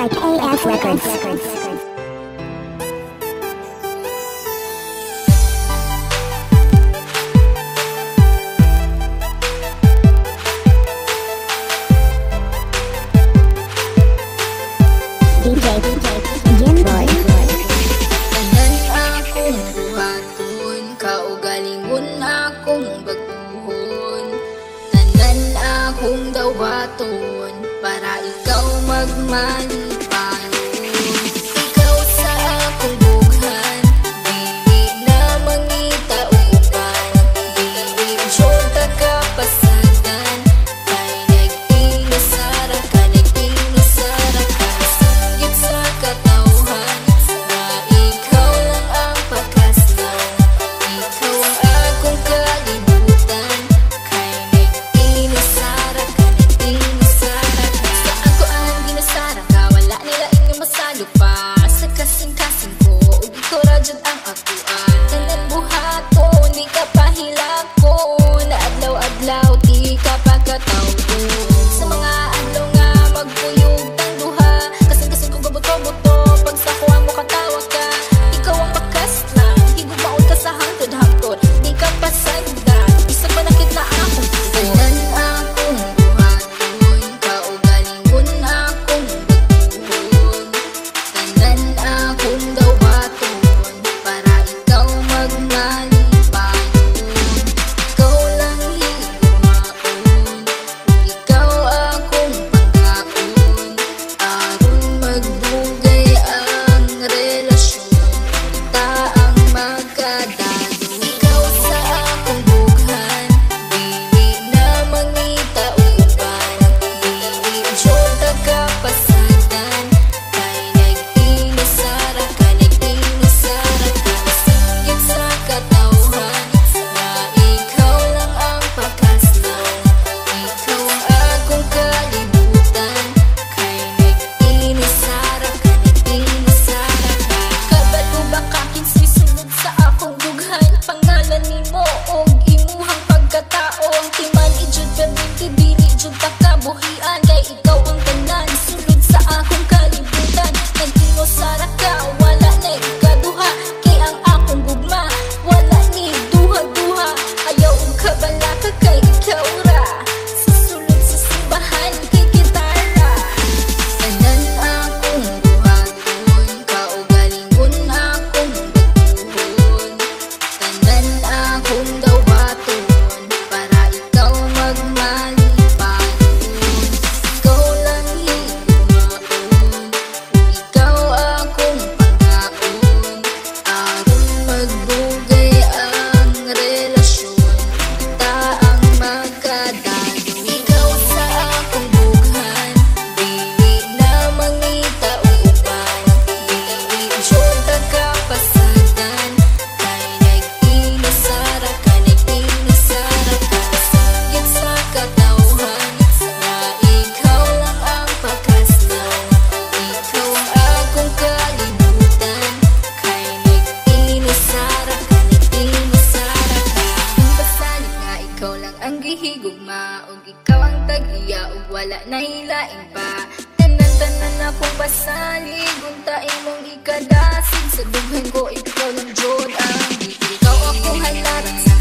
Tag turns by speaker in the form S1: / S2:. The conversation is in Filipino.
S1: by KAF Records. DJ Jimboy.
S2: Tanan akong buhaton, kaugalingon akong baguhon. Tanan akong dawaton, para ikaw magmalipayon. Ikaw sa akong bughan, dili na mangita uban. Dili jota kapasagan, kay nag-inasara ka, nag-inasara ka. Singgit sa katawhan, na ikaw lang ang pakaslan. Ikaw ang akong kalibutan, kay nag-inasara ka, nag-inasara ka. Sa ako ang ginasara ka, wala nila inyong masalo pa. Sa kasing-kasing ko, ug ikaw radyod ang akuan. Tanan buhaton, di ka pahilakon. Adlaw-adlaw, di ka pagkatawgon. Sa mga adlaw nga magpuyog tang duha, kasing-kasing ko gabuto-buto, pag sa kuha mo katawa ka. Ikaw ang bakas lang, higug maon ka sa hangtod-hangtod, di ka pasagdan, isa pa nakit na akong tugon. Tanan akong buhaton, kaugalingon akong baguhon. Tanan akong dawaton, para ikaw magmalipayon. Ikaw lang higumaon, ikaw akong pangkaon. Aron magdugay ang relasyon, ta ang magkadalo. Ikaw sa akong bughan, dili na mangita uban. Dili jota kapasagan, kay nag-inasara ka, nag-inasara ka. Singgit sa katawhan, na ikaw lang ang pakaslan. Ikaw ang akong kalibutan, kay nag-inasara ka, nag-inasara ka. Kabalo ba kakinsay sunod sa akong bughan? Pangalan nimo og imuhang pagkatao, ang timan ijud perminti, dili jud ta kabuhian. Kay ikaw ang tanan, sunod sa akong kalibutan. Nag-inasara ka, wala na ikaduha. Kay ang akong gugma, wala ni duha-duha. Ayaw og kabala ka, kay ikaw ra. Susulod sa simbahan, kay gitara. Tanan akong buhaton, kaugalingon akong baguhon. Tanan akong dawaton, para ikaw magmalipayon. Ikaw lang higumaon, ikaw akong pangkaon. Aron magdugay ang relasyon, ta ang magkadalo. Ikaw sa akong bughan, dili na mangita uban. Dili jota kapasagan, kay nag-inasara ka, nag-inasara ka. Singgit sa katawhan, na ikaw lang ang pakaslan. Ikaw ang akong kalibutan, kay nag-inasara ka, nag-inasara ka. Kung basalig nga ikaw lang ang gihigugma, ug ikaw ang tag-iya, ug wala na hilaing pa. Tanan-tanan akong basalig, unta imong ikadasig. Sa dughan ko ikaw lang jud ang ikaw akong halaran sa